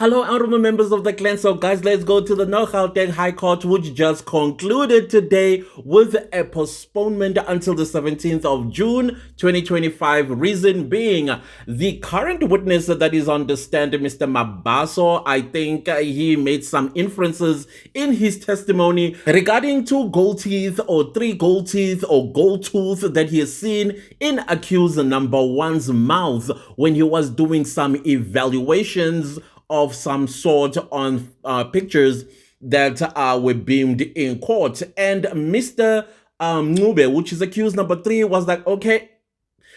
Hello, honorable members of the clan. So, guys, let's go to the Gauteng High Court, which just concluded today with a postponement until the 17th of June 2025. Reason being, the current witness that is on the stand, Mr. Mabaso, I think he made some inferences in his testimony regarding two gold teeth or three gold teeth or gold tooth that he has seen in accused number one's mouth when he was doing some evaluations of some sort on pictures that were beamed in court. And Mr. Ncube, which is accused number three, was like, okay,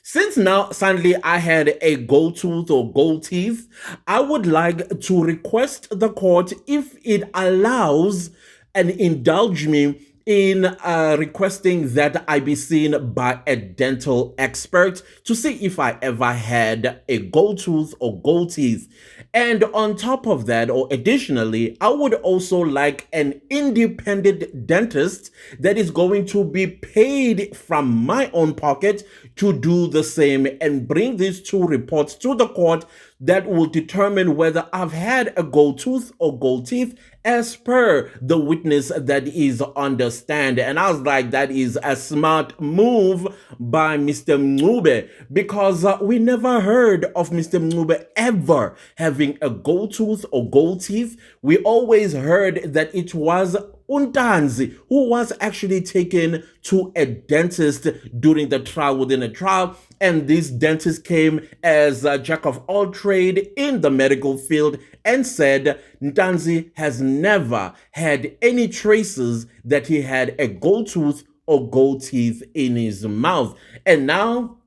since now suddenly I had a gold tooth or gold teeth, I would like to request the court if it allows and indulge me in requesting that I be seen by a dental expert to see if I ever had a gold tooth or gold teeth. And on top of that, or additionally, I would also like an independent dentist that is going to be paid from my own pocket to do the same and bring these two reports to the court that will determine whether I've had a gold tooth or gold teeth as per the witness that is on the stand. And I was like, that is a smart move by Mr. Ncube, because we never heard of Mr. Ncube ever having a gold tooth or gold teeth. We always heard that it was Untanzi who was actually taken to a dentist during the trial, within a trial, and this dentist came as a jack of all trade in the medical field and said Ntanzi has never had any traces that he had a gold tooth or gold teeth in his mouth. And now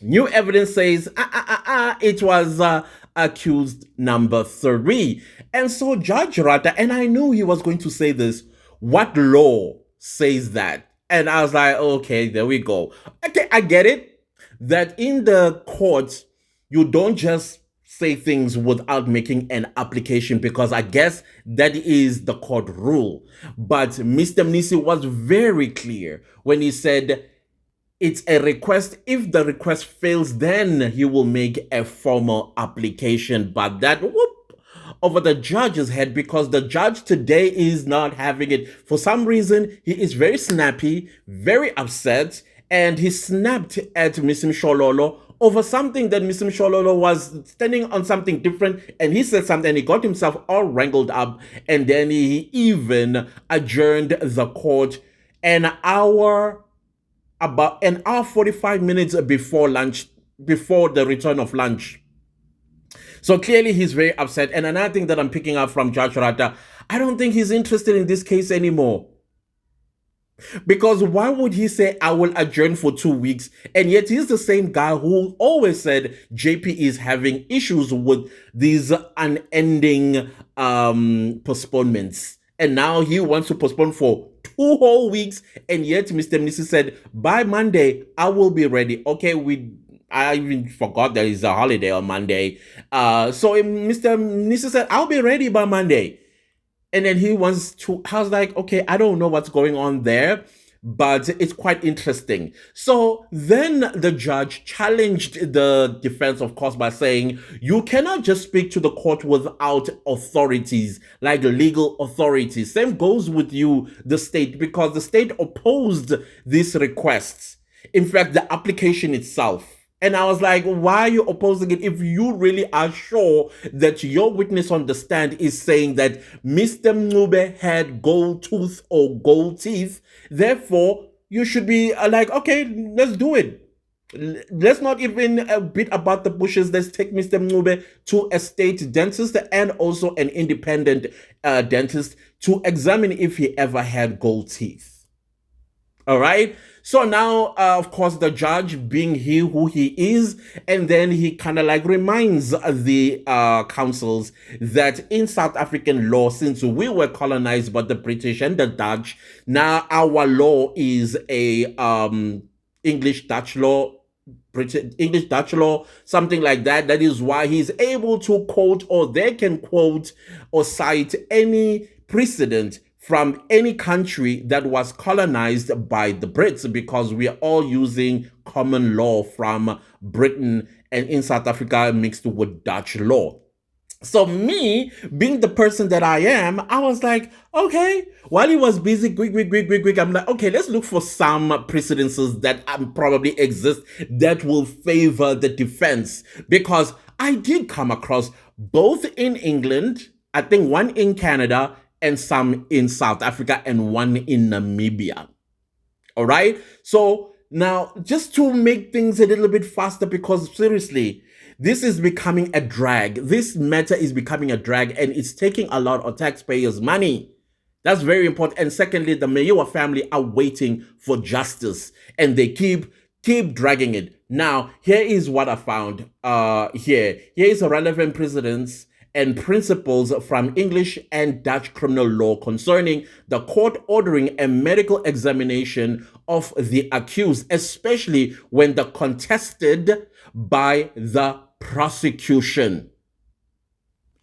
new evidence says it was accused number three. And so Judge Ratha, and I knew he was going to say this, what law says that? And I was like, okay, there we go. Okay, I get it, that in the court, you don't just say things without making an application, because I guess that is the court rule. But Mr. Mnisi was very clear when he said it's a request. If the request fails, then he will make a formal application. But that over the judge's head, because the judge today is not having it. For some reason, he is very snappy, very upset, and he snapped at Mr. Mshololo over something that Mr. Mshololo was standing on something different, and he said something, and he got himself all wrangled up, and then he even adjourned the court about an hour 45 minutes before lunch, before the return of lunch. So clearly he's very upset. And another thing that I'm picking up from Judge Ratha, I don't think he's interested in this case anymore. Because why would he say, I will adjourn for 2 weeks? And yet he's the same guy who always said JP is having issues with these unending postponements. And now he wants to postpone for 2 whole weeks. And yet Mr. Mnisi said, by Monday, I will be ready. Okay, I even forgot there is a holiday on Monday. So Mr. Mnisi said, I'll be ready by Monday. And then he wants to, I was like, okay, I don't know what's going on there, but it's quite interesting. So then the judge challenged the defense, of course, by saying, you cannot just speak to the court without authorities, like legal authorities. Same goes with you, the state, because the state opposed these requests. In fact, the application itself. And I was like, why are you opposing it if you really are sure that your witness on the stand is saying that Mr. Ncube had gold tooth or gold teeth? Therefore, you should be like, okay, let's do it. Let's not even beat about the bushes. Let's take Mr. Ncube to a state dentist and also an independent dentist to examine if he ever had gold teeth. All right. So now, of course, the judge, being he who he is, and then he kind of like reminds the counsels that in South African law, since we were colonized by the British and the Dutch, now our law is a English-Dutch law, English-Dutch law, something like that. That is why he's able to quote, or they can quote or cite any precedent from any country that was colonized by the Brits, because we are all using common law from Britain and in South Africa mixed with Dutch law. So me being the person that I am, I was like, okay. While he was busy, quick, I'm like, okay, let's look for some precedences that probably exist that will favor the defense, because I did come across both in England, I think one in Canada, and some in South Africa, and one in Namibia. All right. So now, just to make things a little bit faster, because seriously, this is becoming a drag. This matter is becoming a drag, and it's taking a lot of taxpayers' money. That's very important. And secondly, the Mayowa family are waiting for justice, and they keep dragging it. Now, here is what I found. Here is a relevant precedents and principles from English and Dutch criminal law concerning the court ordering a medical examination of the accused, especially when the contested by the prosecution.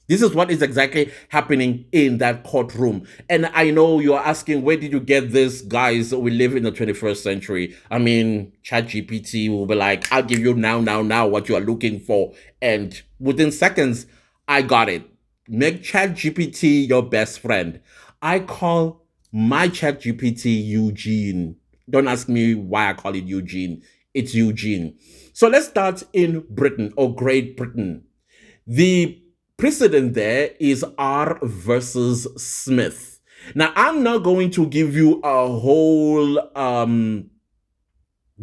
This is what is exactly happening in that courtroom. And I know you're asking, where did you get this? Guys, we live in the 21st century. I mean, ChatGPT will be like, I'll give you now what you are looking for. And within seconds, I got it. Make ChatGPT your best friend. I call my ChatGPT Eugene. Don't ask me why I call it Eugene. It's Eugene. So let's start in Britain, or Great Britain. The precedent there is R versus Smith. Now, I'm not going to give you a whole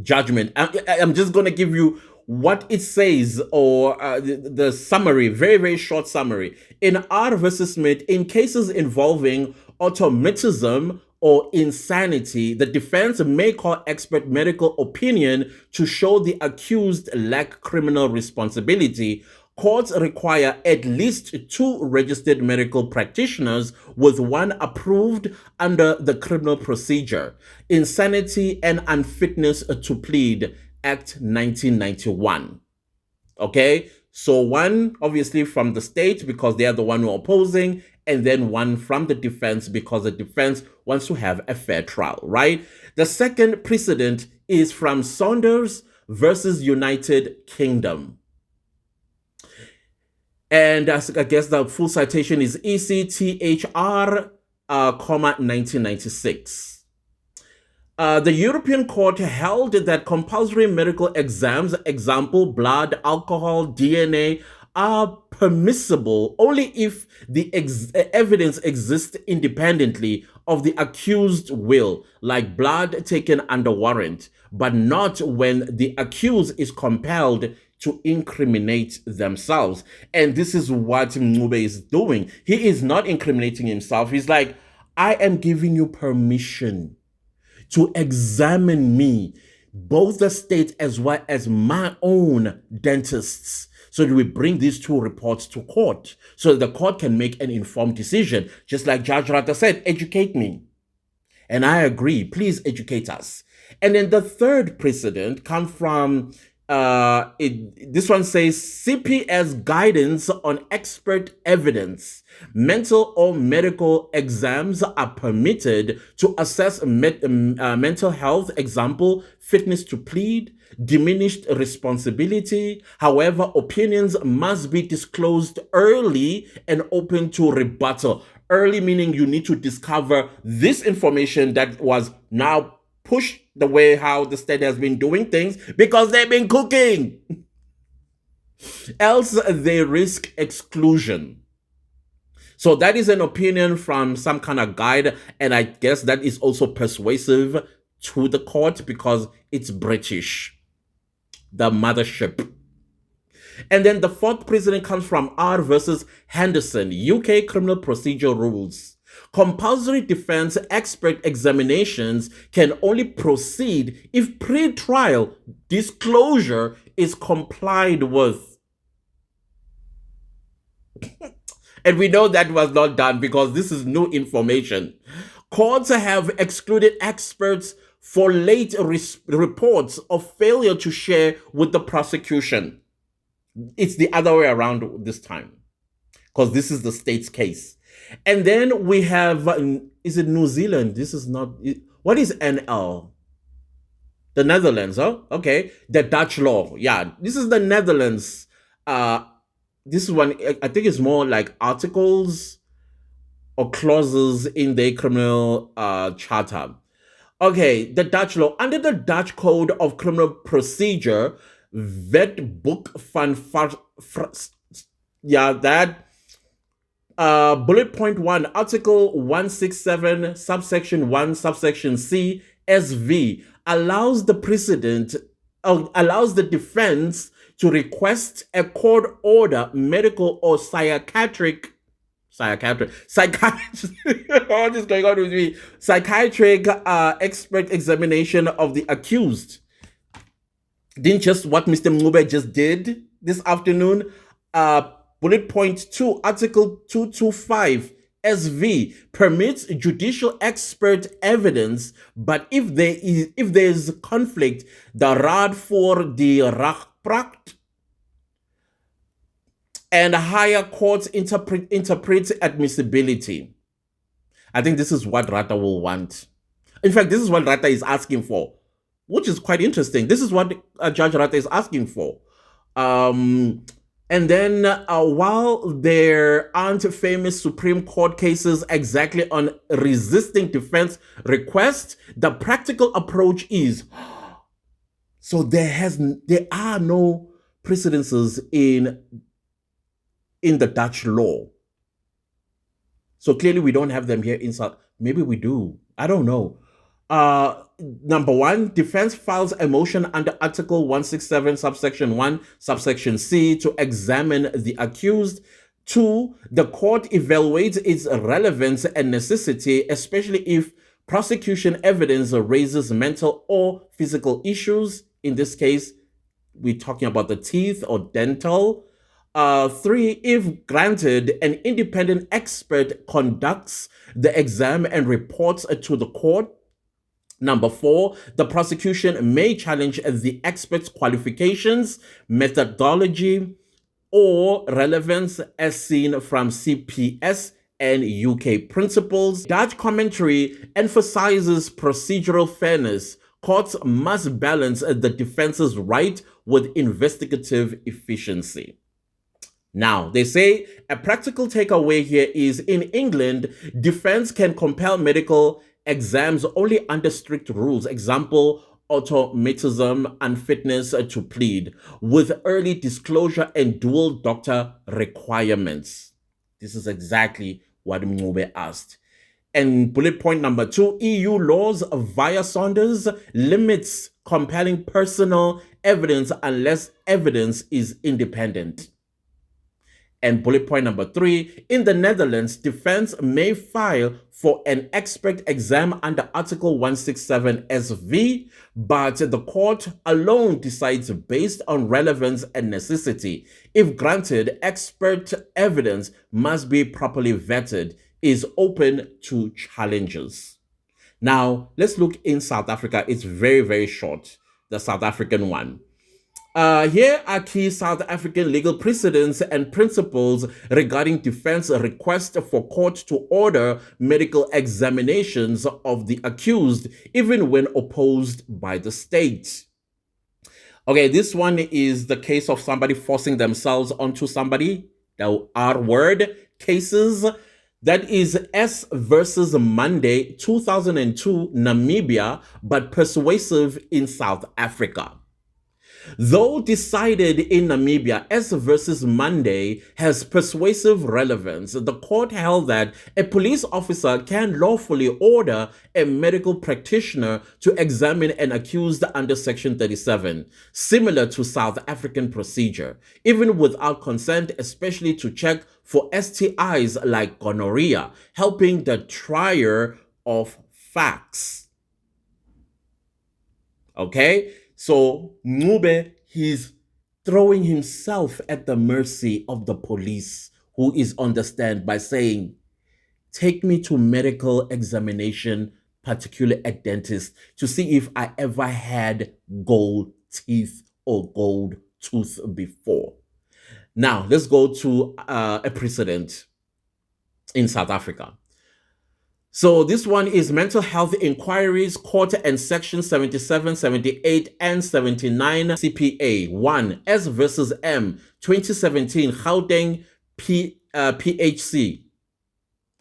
judgment. I'm just going to give you what it says, or the summary, very short summary. In R versus Smith, in cases involving automatism or insanity, the defense may call expert medical opinion to show the accused lack criminal responsibility. Courts require at least 2 registered medical practitioners, with 1 approved under the criminal procedure. Insanity and unfitness to plead, Act 1991. Okay, so 1 obviously from the state, because they are the one who are opposing, and then 1 from the defense, because the defense wants to have a fair trial, right? The second precedent is from Saunders versus United Kingdom. And I guess the full citation is ECTHR, 1996. The European Court held that compulsory medical exams, example, blood, alcohol, DNA, are permissible only if the evidence exists independently of the accused will, like blood taken under warrant, but not when the accused is compelled to incriminate themselves. And this is what Mube is doing. He is not incriminating himself. He's like, I am giving you permission to examine me, both the state as well as my own dentists, so that we bring these 2 reports to court, so that the court can make an informed decision. Just like Judge Ratha said, educate me. And I agree, please educate us. And then the third precedent comes from this one says CPS guidance on expert evidence. Mental or medical exams are permitted to assess mental health, example, fitness to plead, diminished responsibility. However, opinions must be disclosed early and open to rebuttal. Early meaning you need to discover this information that was now push the way how the state has been doing things, because they've been cooking. Else they risk exclusion. So that is an opinion from some kind of guide, and I guess that is also persuasive to the court because it's British, the mothership. And then the fourth precedent comes from R versus Henderson, UK criminal procedure rules. Compulsory defense expert examinations can only proceed if pre-trial disclosure is complied with. And we know that was not done because this is new information. Courts have excluded experts for late reports of failure to share with the prosecution. It's the other way around this time, because this is the state's case. And then we have, is it New Zealand? This is not, what is NL? The Netherlands, oh, okay. The Dutch law, yeah. This is the Netherlands this one, I think it's more like articles or clauses in the criminal charter. Okay, the Dutch law. Under the Dutch Code of Criminal Procedure, Wetboek van yeah, that bullet point one, Article 167, subsection 1, subsection C, SV allows the precedent, allows the defense to request a court order, medical or psychiatric what is going on with me, psychiatric expert examination of the accused. Didn't just what Mr. Mube just did this afternoon. Bullet point 2, Article 225 SV permits judicial expert evidence, but if there is conflict, the Raad for the Rechtspraak and higher courts interpret admissibility. I think this is what Ratha will want. In fact, this is what Ratha is asking for, which is quite interesting. This is what Judge Ratha is asking for. And then while there aren't famous Supreme Court cases exactly on resisting defense requests, the practical approach is, so there are no precedences in the Dutch law. So clearly we don't have them here in South. Maybe we do. I don't know. Number one, defense files a motion under Article 167, subsection 1, subsection C to examine the accused. 2, the court evaluates its relevance and necessity, especially if prosecution evidence raises mental or physical issues. In this case, we're talking about the teeth or dental. 3, if granted, an independent expert conducts the exam and reports to the court. Number 4, the prosecution may challenge the expert's qualifications, methodology, or relevance as seen from CPS and UK principles. Dutch commentary emphasizes procedural fairness. Courts must balance the defense's right with investigative efficiency. Now, they say a practical takeaway here is in England, defense can compel medical exams only under strict rules. Example, automatism, unfitness to plead, with early disclosure and dual doctor requirements. This is exactly what Mube asked. And bullet point number 2, EU laws via Saunders limits compelling personal evidence unless evidence is independent. And bullet point number 3, in the Netherlands, defense may file for an expert exam under Article 167 SV, but the court alone decides based on relevance and necessity. If granted, expert evidence must be properly vetted, is open to challenges. Now, let's look in South Africa. It's very, very short, the South African one. Here are key South African legal precedents and principles regarding defense requests for court to order medical examinations of the accused, even when opposed by the state. Okay, this one is the case of somebody forcing themselves onto somebody, the R word cases. That is S versus Monday, 2002, Namibia, but persuasive in South Africa. Though decided in Namibia, S versus Monday has persuasive relevance. The court held that a police officer can lawfully order a medical practitioner to examine an accused under Section 37, similar to South African procedure, even without consent, especially to check for STIs like gonorrhea, helping the trier of facts. Okay? So Mube, he's throwing himself at the mercy of the police who is on the stand by saying, take me to medical examination, particularly a dentist, to see if I ever had gold teeth or gold tooth before. Now, let's go to a precedent in South Africa. So this one is Mental Health Inquiries, Court and Section 77, 78, and 79 CPA 1, S versus M, 2017, Gauteng PHC.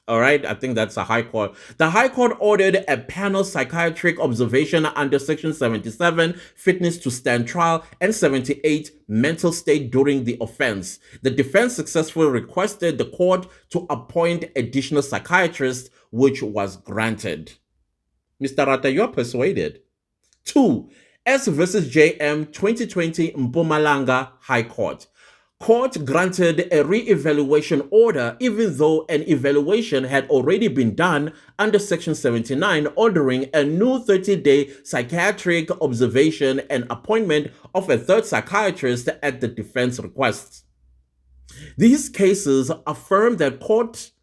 All right, I think that's a high court. The High Court ordered a panel psychiatric observation under Section 77, fitness to stand trial, and 78, mental state during the offense. The defense successfully requested the court to appoint additional psychiatrists, which was granted. Mr. Ratha, you're persuaded. 2. S versus JM 2020 Mpumalanga High Court. Court granted a re-evaluation order even though an evaluation had already been done under Section 79, ordering a new 30-day psychiatric observation and appointment of a third psychiatrist at the defense request. These cases affirm that courts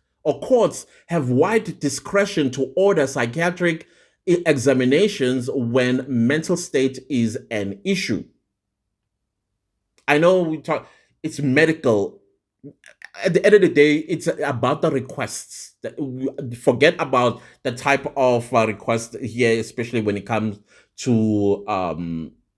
have wide discretion to order psychiatric examinations when mental state is an issue. I know we talk, it's medical. At the end of the day, it's about the requests. Forget about the type of request here, especially when it comes to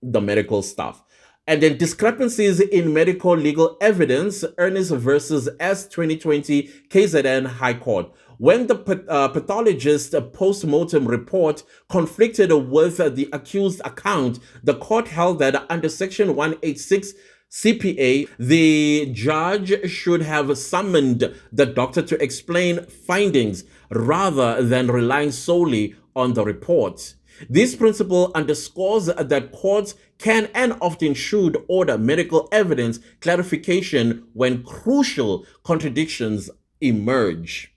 the medical stuff. And then discrepancies in medical legal evidence, Ernest versus S 2020 KZN High Court. When the pathologist's post-mortem report conflicted with the accused account, the court held that under Section 186 CPA, the judge should have summoned the doctor to explain findings rather than relying solely on the report. This principle underscores that courts can and often should order medical evidence clarification when crucial contradictions emerge.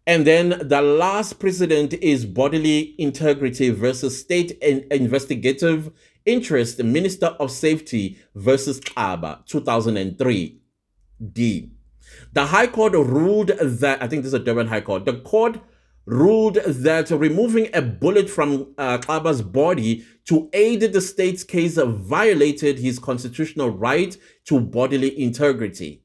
And then the last precedent is bodily integrity versus state investigative interest, Minister of Safety versus Xaba, 2003. D. The High Court ruled that, I think this is a Durban High Court, the court ruled that removing a bullet from Xaba's body to aid the state's case violated his constitutional right to bodily integrity.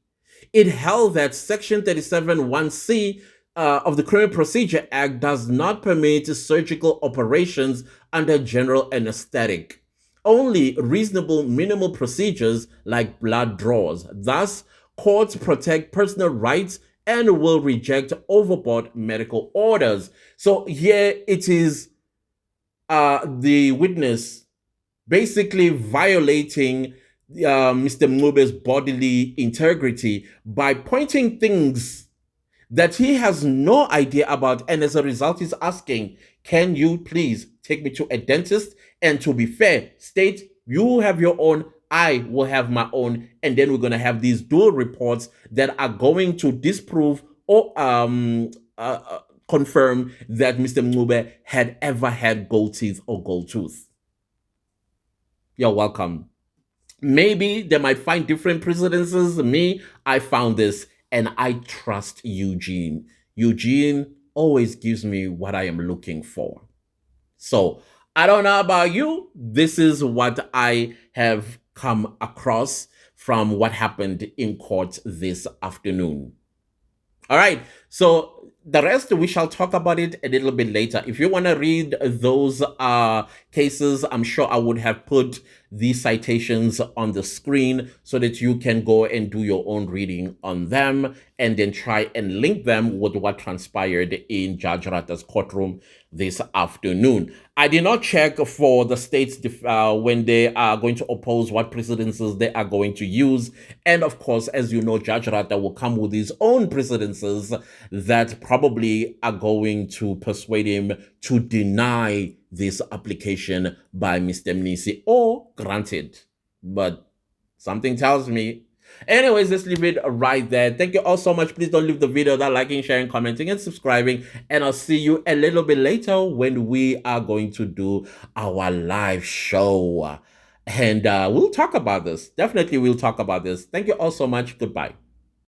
It held that Section 37(1)(c) of the Criminal Procedure Act does not permit surgical operations under general anesthetic. Only reasonable minimal procedures like blood draws. Thus, courts protect personal rights and will reject overboard medical orders. So here it is the witness basically violating Mr. Mncube's bodily integrity by pointing things that he has no idea about, and as a result he's asking, can you please take me to a dentist? And to be fair, state, you have your own, I will have my own, and then we're going to have these dual reports that are going to disprove or confirm that Mr. Mncube had ever had gold teeth or gold tooth. You're welcome. Maybe they might find different precedences. Me, I found this, and I trust Eugene. Eugene always gives me what I am looking for. So I don't know about you. This is what I have come across from what happened in court this afternoon. All right. So the rest, we shall talk about it a little bit later. If you want to read those cases, I'm sure I would have put these citations on the screen so that you can go and do your own reading on them and then try and link them with what transpired in Judge Ratha's courtroom this afternoon. I did not check for the states when they are going to oppose what precedences they are going to use. And of course, as you know, Judge Ratha will come with his own precedences that probably are going to persuade him to deny this application by Mr. Mnisi or grant it. But something tells me. Anyways, let's leave it right there. Thank you all so much. Please don't leave the video without liking, sharing, commenting, and subscribing. And I'll see you a little bit later when we are going to do our live show. And we'll talk about this. Definitely we'll talk about this. Thank you all so much. Goodbye.